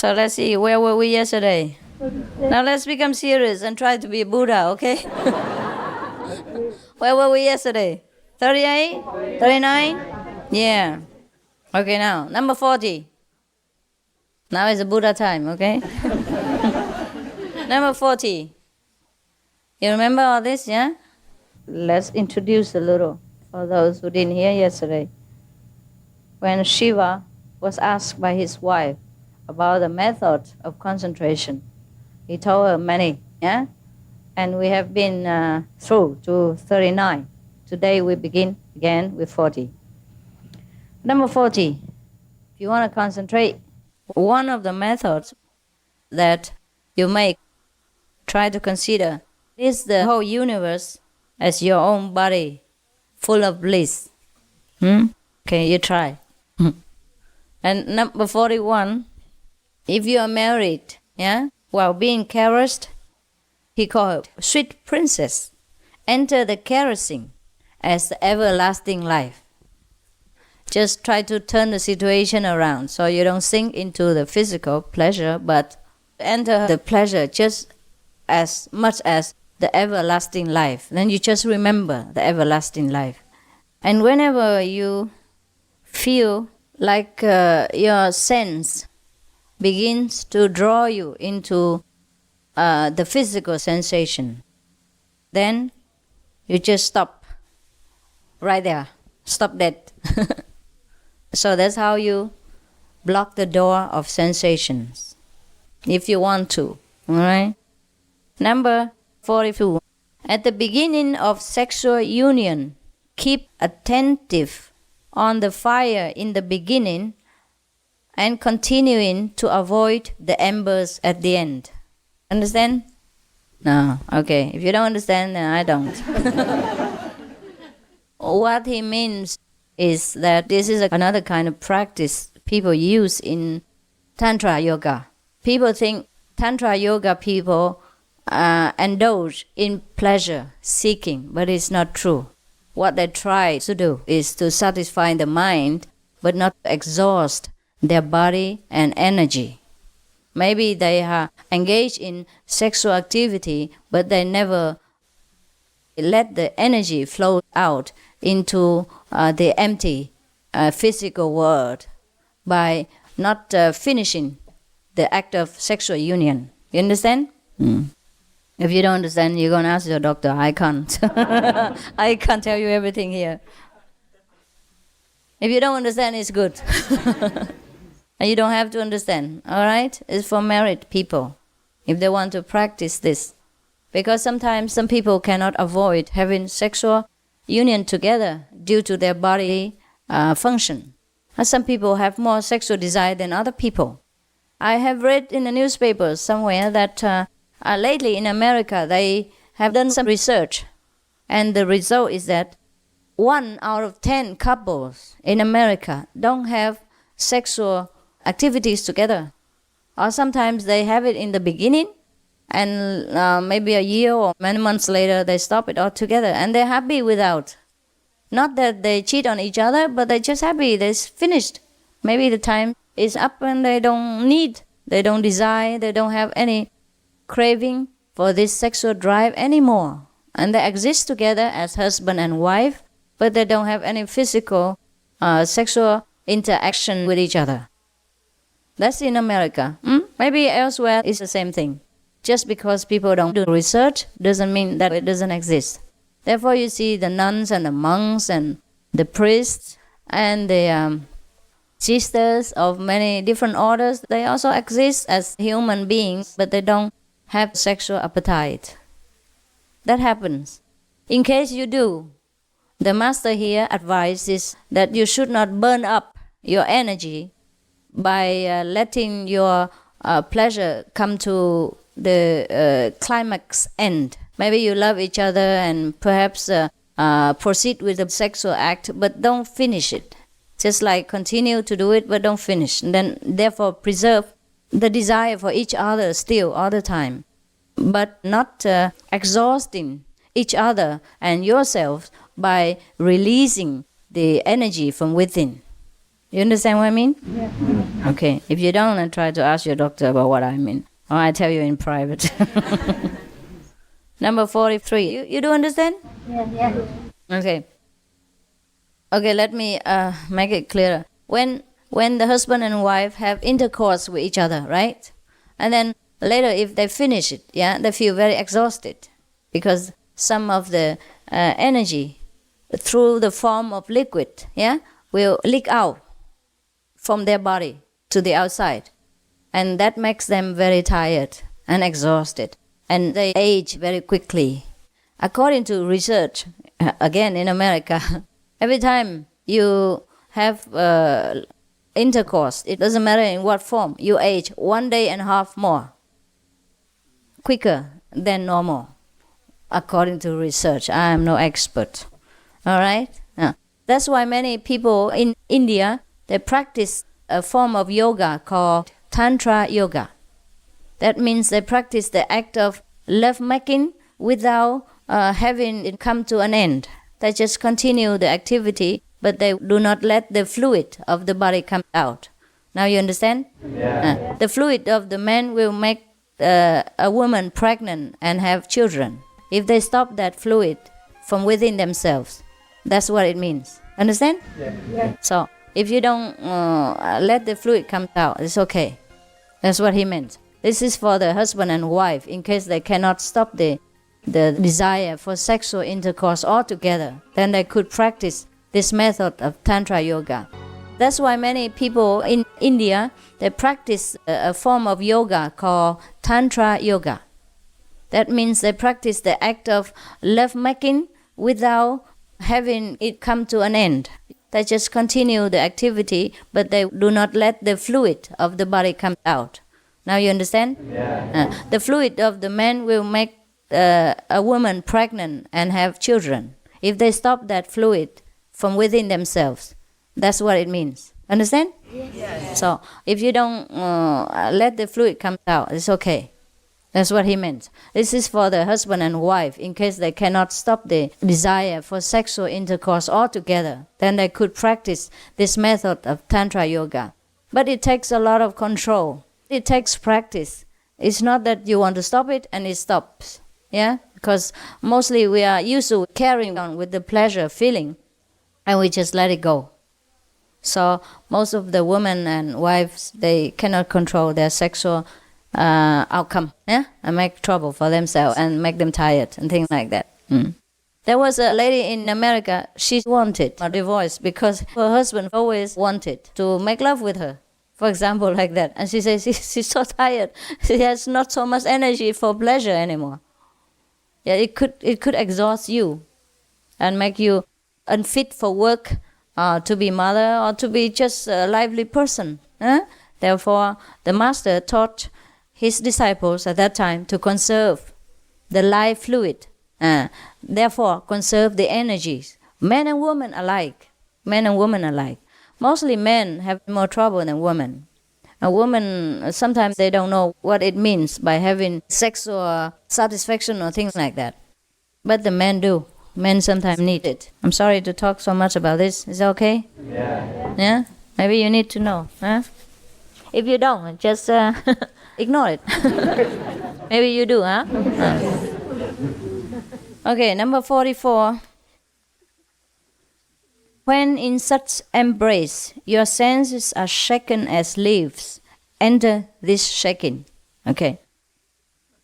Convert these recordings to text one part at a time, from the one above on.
So let's see, where were we yesterday? Now let's become serious and try to be Buddha, okay? Where were we yesterday? 38? 39? Yeah. Okay, now, number 40. Now is the Buddha time, okay? Number 40. You remember all this, yeah? Let's introduce a little for those who didn't hear yesterday. When Shiva was asked by his wife about the method of concentration, he told her many, yeah? And we have been through to 39. Today we begin again with 40. Number 40, if you want to concentrate, one of the methods that you make, try to consider, is the whole universe as your own body, full of bliss. Okay, you try. And number 41, if you are married, yeah, while being caressed, he called her sweet princess, enter the caressing as the everlasting life. Just try to turn the situation around so you don't sink into the physical pleasure, but enter the pleasure just as much as the everlasting life. Then you just remember the everlasting life. And whenever you feel like your sense begins to draw you into the physical sensation, then you just stop right there. Stop that. So that's how you block the door of sensations, if you want to. All right? Number 42. At the beginning of sexual union, keep attentive on the fire in the beginning and continuing to avoid the embers at the end. Understand? No. Okay. If you don't understand, then I don't. What he means is that this is another kind of practice people use in Tantra yoga. People think Tantra yoga people indulge in pleasure seeking, but it's not true. What they try to do is to satisfy the mind, but not exhaust their body and energy. Maybe they are engaged in sexual activity, but they never let the energy flow out into the empty physical world by not finishing the act of sexual union. You understand? If you don't understand, you're going to ask your doctor. I can't. I can't tell you everything here. If you don't understand, it's good. And you don't have to understand, all right? It's for married people, if they want to practice this. Because sometimes some people cannot avoid having sexual union together due to their body function. And some people have more sexual desire than other people. I have read in the newspapers somewhere that lately in America they have done some research, and the result is that 1 out of 10 couples in America don't have sexual activities together. Or sometimes they have it in the beginning, and maybe a year or many months later they stop it altogether, and they're happy without. Not that they cheat on each other, but they're just happy, they're finished. Maybe the time is up and they don't need, they don't desire, they don't have any craving for this sexual drive anymore. And they exist together as husband and wife, but they don't have any physical sexual interaction with each other. That's in America. Maybe elsewhere it's the same thing. Just because people don't do research doesn't mean that it doesn't exist. Therefore you see the nuns and the monks and the priests and the sisters of many different orders, they also exist as human beings, but they don't have sexual appetite. That happens. In case you do, the master here advises that you should not burn up your energy by letting your pleasure come to the climax end. Maybe you love each other and perhaps proceed with the sexual act, but don't finish it. Just like continue to do it, but don't finish. And then therefore preserve the desire for each other still all the time, but not exhausting each other and yourself by releasing the energy from within. You understand what I mean? Yeah. Okay. If you don't, then try to ask your doctor about what I mean. Or I tell you in private. Number 43. You do understand? Yeah. Okay. Okay, let me make it clearer. When the husband and wife have intercourse with each other, right? And then later, if they finish it, they feel very exhausted because some of the energy through the form of liquid, will leak out from their body to the outside. And that makes them very tired and exhausted. And they age very quickly. According to research, again in America, every time you have intercourse, it doesn't matter in what form, you age 1.5 days more, quicker than normal, according to research. I am no expert. All right? That's why many people in India, they practice a form of yoga called Tantra yoga. That means they practice the act of love-making without having it come to an end. They just continue the activity, but they do not let the fluid of the body come out. Now you understand? Yeah. The fluid of the man will make a woman pregnant and have children. If they stop that fluid from within themselves, that's what it means. Understand? Yeah. So if you don't let the fluid come out, it's okay. That's what he meant. This is for the husband and wife in case they cannot stop the desire for sexual intercourse altogether. Then they could practice this method of Tantra yoga. That's why many people in India, they practice a form of yoga called Tantra yoga. That means they practice the act of love-making without having it come to an end. They just continue the activity, but they do not let the fluid of the body come out. Now you understand? Yeah. The fluid of the man will make a woman pregnant and have children. If they stop that fluid from within themselves, that's what it means. Understand? Yes. So if you don't let the fluid come out, it's okay. That's what he meant. This is for the husband and wife in case they cannot stop the desire for sexual intercourse altogether. Then they could practice this method of Tantra yoga. But it takes a lot of control. It takes practice. It's not that you want to stop it and it stops. Because mostly we are used to carrying on with the pleasure feeling and we just let it go. So most of the women and wives, they cannot control their sexual outcome, and make trouble for themselves and make them tired and things like that. There was a lady in America, she wanted a divorce because her husband always wanted to make love with her, for example, like that. And she says she's so tired, she has not so much energy for pleasure anymore. It could exhaust you and make you unfit for work, to be mother or to be just a lively person. Therefore, the master taught his disciples at that time to conserve the life fluid. Therefore, conserve the energies. Men and women alike. Mostly men have more trouble than women. A woman, sometimes they don't know what it means by having sexual satisfaction or things like that. But the men do. Men sometimes need it. I'm sorry to talk so much about this. Is that okay? Yeah? Maybe you need to know. If you don't, just ignore it. Maybe you do, huh? Okay, number 44. When in such embrace, your senses are shaken as leaves. Enter this shaking. Okay.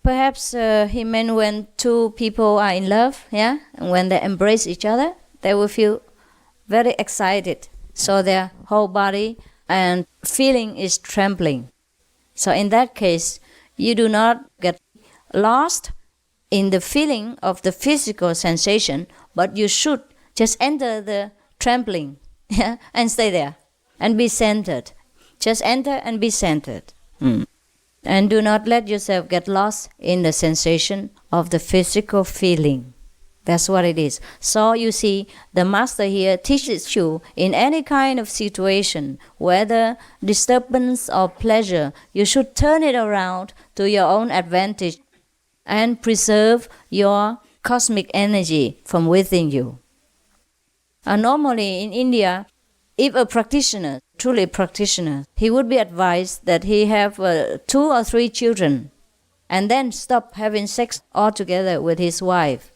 Perhaps he meant when two people are in love, and when they embrace each other, they will feel very excited. So their whole body and feeling is trembling. So in that case, you do not get lost in the feeling of the physical sensation, but you should just enter the trembling, and stay there, and be centered. Just enter and be centered. And do not let yourself get lost in the sensation of the physical feeling. That's what it is. So you see, the master here teaches you in any kind of situation, whether disturbance or pleasure, you should turn it around to your own advantage and preserve your cosmic energy from within you. Normally in India, if a practitioner truly practitioner, he would be advised that he have 2 or 3 children and then stop having sex altogether with his wife.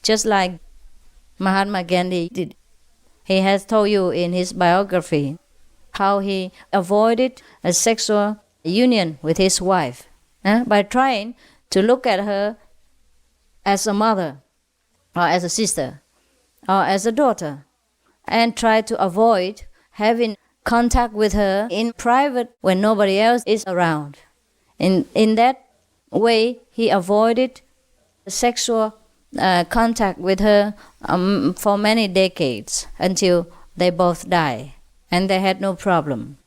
Just like Mahatma Gandhi did. He has told you in his biography how he avoided a sexual union with his wife by trying to look at her as a mother or as a sister or as a daughter and try to avoid having contact with her in private when nobody else is around. In that way, he avoided sexual contact with her for many decades until they both died, and they had no problem.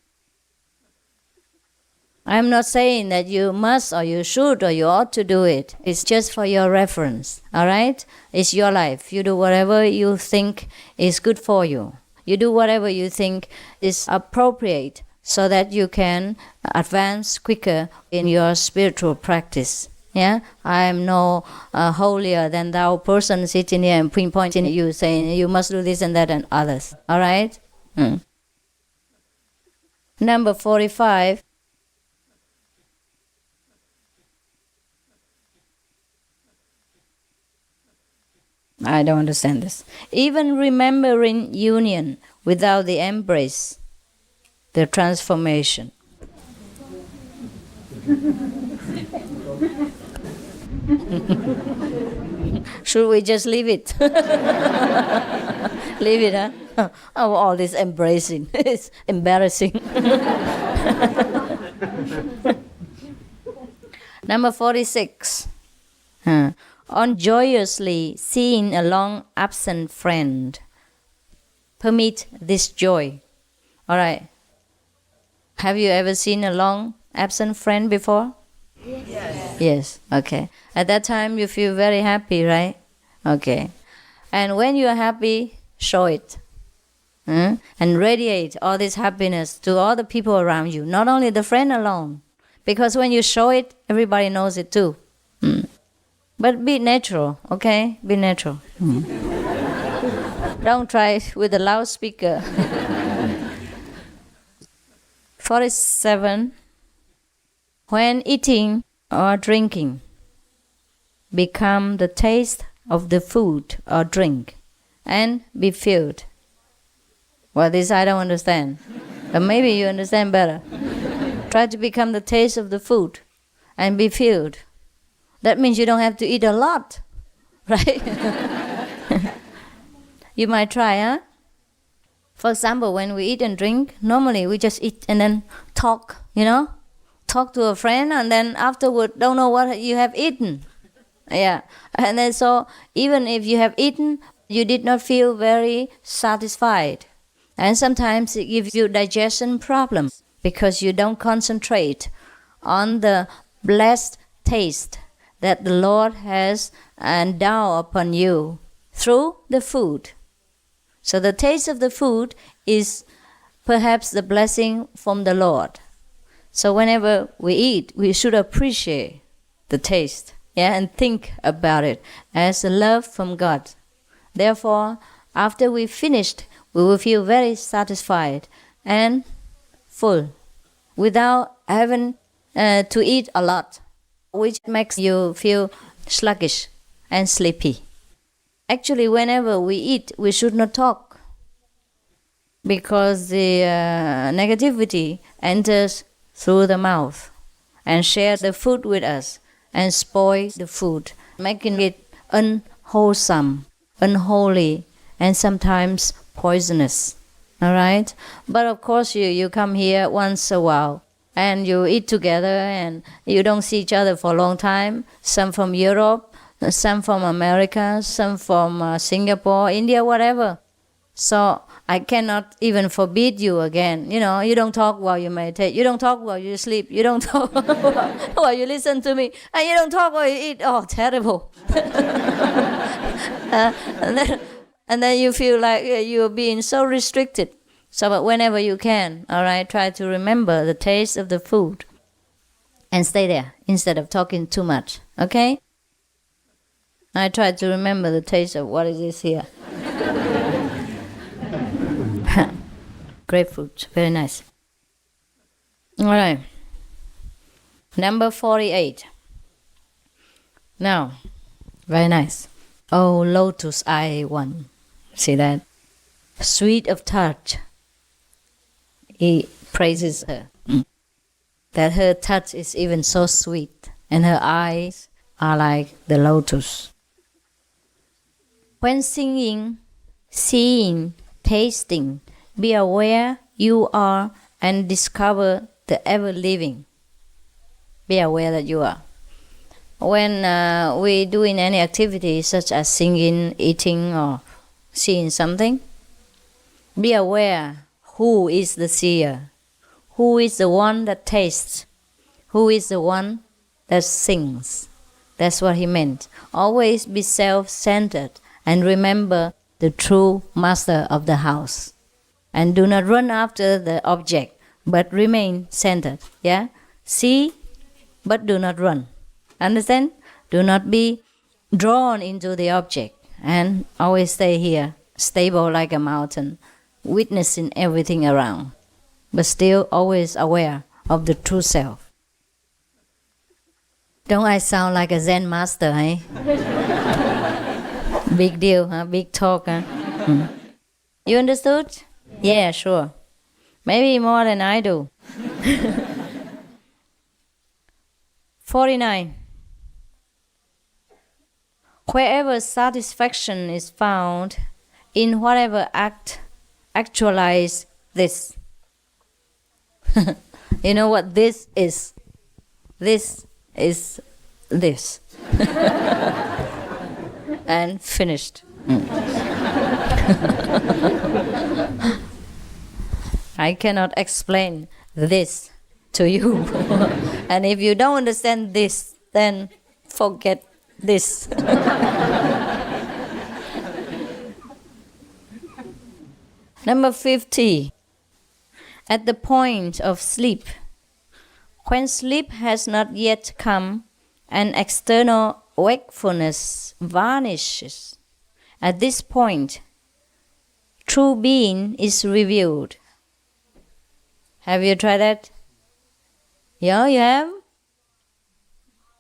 I'm not saying that you must or you should or you ought to do it. It's just for your reference, all right? It's your life. You do whatever you think is good for you. You do whatever you think is appropriate so that you can advance quicker in your spiritual practice. Yeah, I am no holier than thou person sitting here and pinpointing you, saying you must do this and that and others. All right? Number 45. I don't understand this. Even remembering union without the embrace, the transformation. Should we just leave it? Leave it, huh? Oh, all this embracing. It's embarrassing. Number 46. On joyously seeing a long absent friend. Permit this joy. All right. Have you ever seen a long absent friend before? Yes. Yes, okay. At that time you feel very happy, right? Okay. And when you are happy, show it. And radiate all this happiness to all the people around you, not only the friend alone. Because when you show it, everybody knows it too. But be natural, okay? Be natural. Don't try it with a loudspeaker. 47. When eating or drinking, become the taste of the food or drink and be filled. Well, this I don't understand. But maybe you understand better. Try to become the taste of the food and be filled. That means you don't have to eat a lot, right? You might try, huh? For example, when we eat and drink, normally we just eat and then talk, talk to a friend and then afterward don't know what you have eaten. Yeah. And then so even if you have eaten, you did not feel very satisfied. And sometimes it gives you digestion problems because you don't concentrate on the blessed taste that the Lord has endowed upon you through the food. So the taste of the food is perhaps the blessing from the Lord. So whenever we eat, we should appreciate the taste, and think about it as a love from God. Therefore, after we finished, we will feel very satisfied and full without having to eat a lot, which makes you feel sluggish and sleepy. Actually, whenever we eat, we should not talk because the negativity enters through the mouth and shares the food with us and spoils the food, making it unwholesome, unholy, and sometimes poisonous. All right? But of course, you come here once a while and you eat together and you don't see each other for a long time. Some from Europe, some from America, some from Singapore, India, whatever. So I cannot even forbid you again. You don't talk while you meditate. You don't talk while you sleep. You don't talk while you listen to me. And you don't talk while you eat. Oh, terrible. And then you feel like you're being so restricted. So but whenever you can, all right, try to remember the taste of the food and stay there instead of talking too much, okay? I try to remember the taste of what is this here. grapefruit. Very nice. All right. Number 48. Now, very nice. Oh, lotus eye one. See that? Sweet of touch. He praises her. That her touch is even so sweet, and her eyes are like the lotus. When singing, seeing, tasting, be aware you are and discover the ever-living. Be aware that you are. When we doing any activity such as singing, eating, or seeing something, be aware who is the seer, who is the one that tastes, who is the one that sings. That's what he meant. Always be self-centered and remember the true master of the house. And do not run after the object, but remain centered. Yeah? See, but do not run. Understand? Do not be drawn into the object and always stay here, stable like a mountain, witnessing everything around, but still always aware of the true self. Don't I sound like a Zen master, eh? Big deal, huh? Big talk, huh? You understood? Yeah, sure. Maybe more than I do. 49. Wherever satisfaction is found, in whatever act, actualize this. You know what this is? This is this. And finished. I cannot explain this to you. And if you don't understand this, then forget this. Number 50. At the point of sleep, when sleep has not yet come and external wakefulness vanishes, at this point, true being is revealed. Have you tried that? Yeah, you have?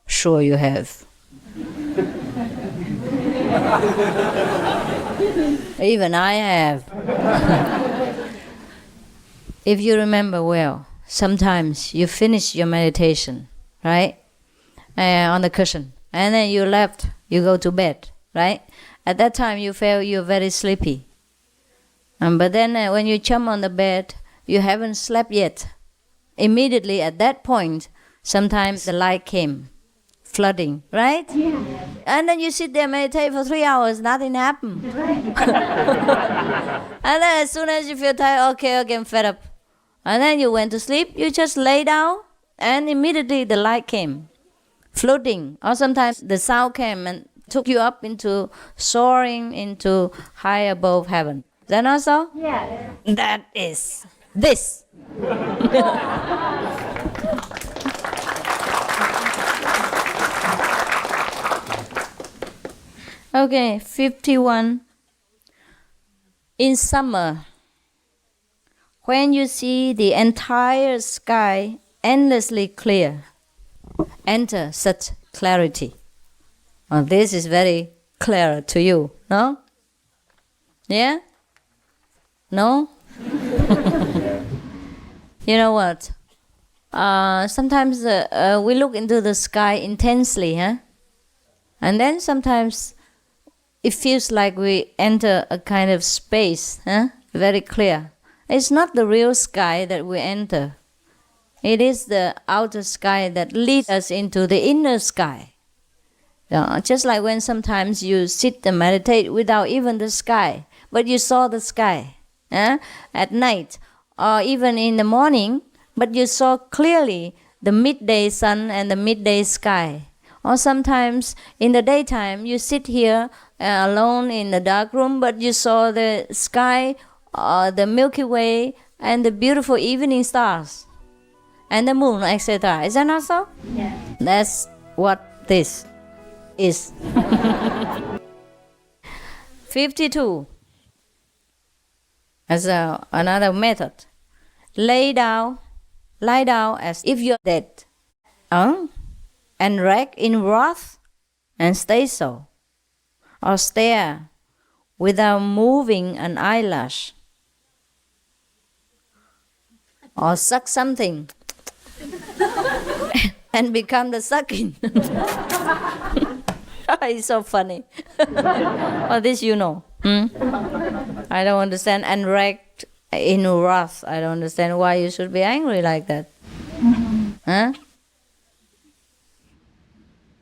Sure you have. Even I have. If you remember well, sometimes you finish your meditation, right? On the cushion. And then you left, you go to bed, right? At that time you feel you're very sleepy. But then when you jump on the bed, you haven't slept yet. Immediately at that point, sometimes the light came, flooding, right? Yeah. And then you sit there, meditate for 3 hours, nothing happened. And then as soon as you feel tired, okay, I'm fed up. And then you went to sleep, you just lay down, and immediately the light came, floating. Or sometimes the sound came and took you up into soaring into high above heaven. Is that not so? Yeah. That is this. Okay, 51. In summer, when you see the entire sky endlessly clear, enter such clarity. Well, this is very clear to you, no? Yeah? No? You know what? Sometimes we look into the sky intensely, huh? And then sometimes it feels like we enter a kind of space, huh? Very clear. It's not the real sky that we enter. It is the outer sky that leads us into the inner sky. Just like when sometimes you sit and meditate without even the sky, but you saw the sky at night or even in the morning, but you saw clearly the midday sun and the midday sky. Or sometimes in the daytime you sit here alone in the dark room, but you saw the sky, the Milky Way, and the beautiful evening stars, and the moon, etc. Is that not so? Yeah. That's what this is. 52. As another method. lie down as if you're dead, and rack in wrath, and stay so, or stare without moving an eyelash, or suck something and become the sucking. It's so funny. Oh, this you know. I don't understand. And racked in wrath. I don't understand why you should be angry like that. Huh?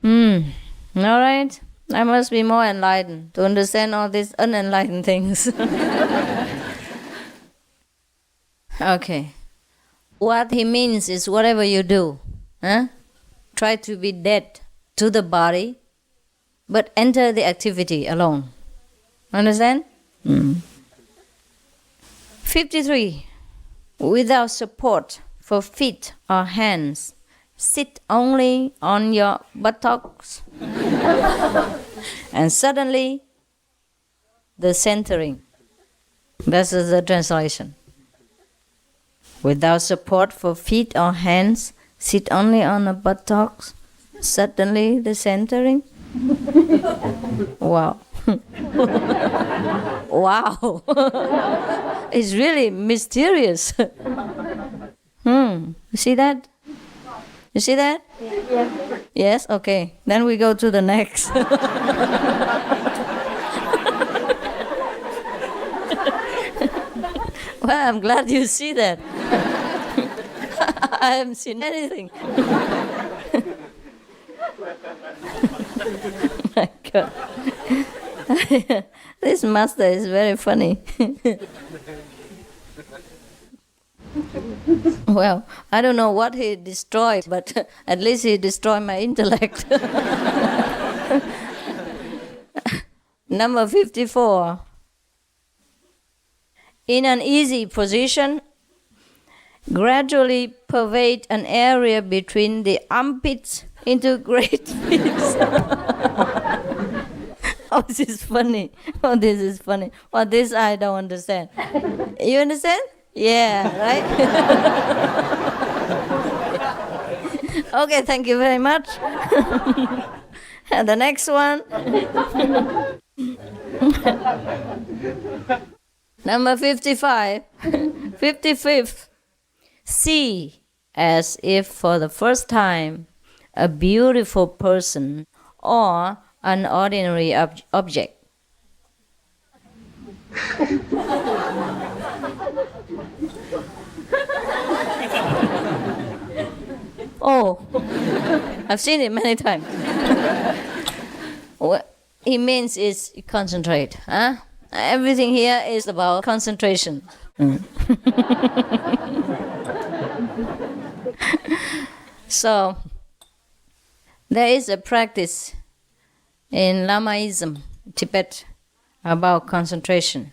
All right. I must be more enlightened to understand all these unenlightened things. Okay. What he means is whatever you do, try to be dead to the body, but enter the activity alone. Understand? 53. Without support for feet or hands, sit only on your buttocks. And suddenly, the centering. This is the translation. Without support for feet or hands, sit only on the buttocks. Suddenly, the centering. Wow. Wow. It's really mysterious. You see that? You see that? Yes. Yes? Okay. Then we go to the next. Well, I'm glad you see that. I haven't seen anything. My God. This master is very funny. Well, I don't know what he destroyed, but at least he destroyed my intellect. Number 54. In an easy position, gradually pervade an area between the armpits into great feet. Oh, this is funny. Oh, this is funny. Oh, this I don't understand. You understand? Yeah, right? Okay, thank you very much. And the next one. Number 55. 55th. See as if for the first time a beautiful person or an ordinary object. Oh, I've seen it many times. What he means is concentrate. Everything here is about concentration. So, there is a practice in Lamaism, Tibet, about concentration.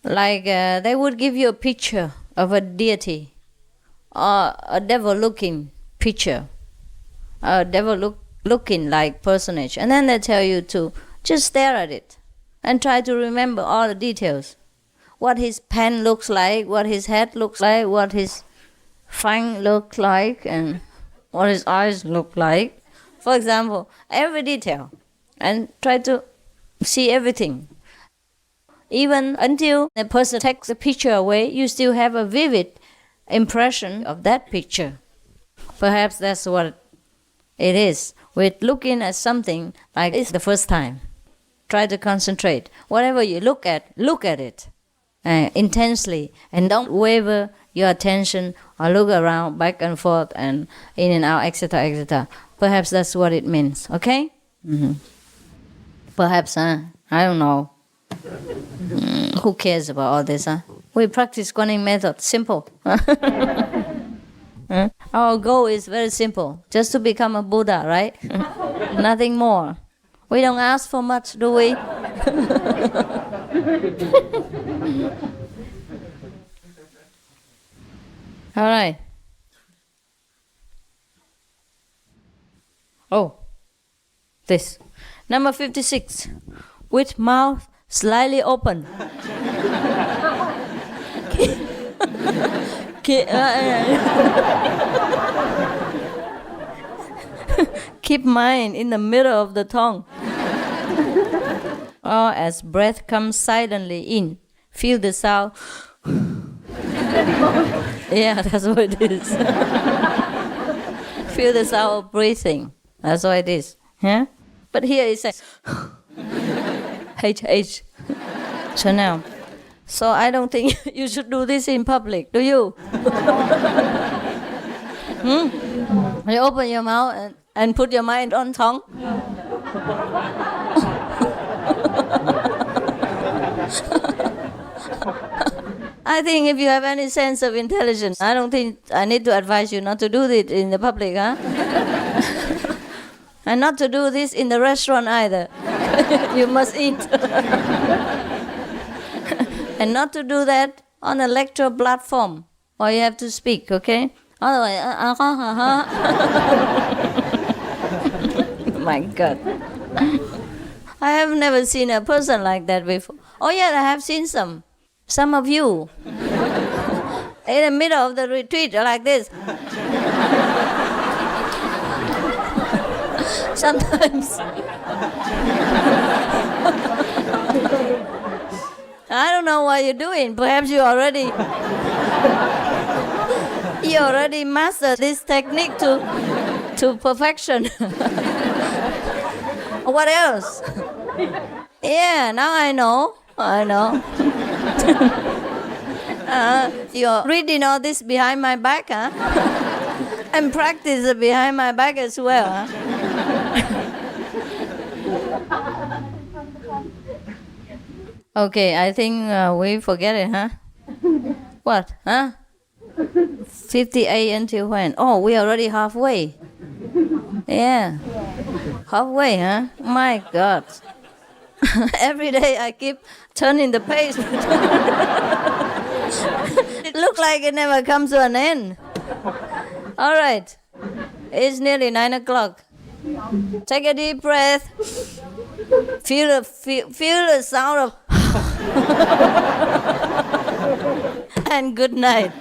Like they would give you a picture of a deity or a devil-looking picture, a devil-looking like personage, and then they tell you to just stare at it and try to remember all the details. What his pen looks like, what his head looks like, what his fang looks like, and what his eyes look like. For example, every detail, and try to see everything. Even until the person takes the picture away, you still have a vivid impression of that picture. Perhaps that's what it is. With looking at something like it's the first time. Try to concentrate. Whatever you look at it intensely, and don't waver your attention or look around back and forth and in and out, etc., etc. Perhaps that's what it means. Okay? Perhaps, I don't know. Who cares about all this? We practice Guanyin method. Simple. Our goal is very simple. Just to become a Buddha, right? Nothing more. We don't ask for much, do we? All right. Oh, this. Number 56. With mouth slightly open. Keep mind in the middle of the tongue. Or as breath comes silently in, feel the sound. Yeah, that's what it is. Feel the sound of breathing. That's what it is. Yeah? But here it says H. So now, so I don't think you should do this in public, do you? You open your mouth and put your mind on tongue. I think if you have any sense of intelligence, I don't think I need to advise you not to do it in the public, huh? And not to do this in the restaurant either. You must eat. And not to do that on a lecture platform, or you have to speak, okay? Otherwise, my God. I have never seen a person like that before. Oh yeah, I have seen some. Some of you. In the middle of the retreat, like this. Sometimes. I don't know what you're doing. Perhaps you already mastered this technique to perfection. What else? Yeah, now I know. You're reading all this behind my back, huh? And practice it behind my back as well, huh? Okay, I think we forget it, huh? What, huh? 58 until when? Oh, we're already halfway. Yeah. Halfway, huh? My God. Every day I keep turning the page. It looks like it never comes to an end. All right. It's nearly 9 o'clock. Take a deep breath. Feel the sound of and good night.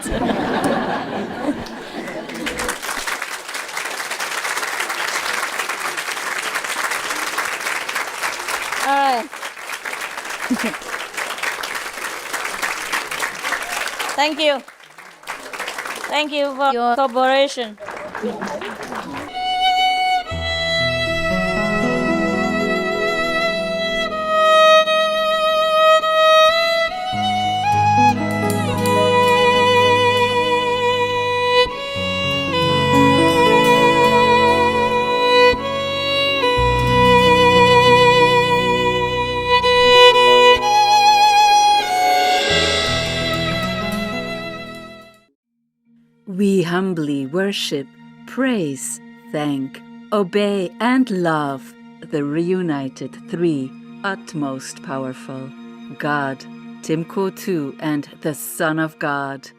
All right. Thank you. Thank you for your cooperation. We humbly worship, praise, thank, obey, and love the reunited three, utmost powerful, God, Timko II, and the Son of God.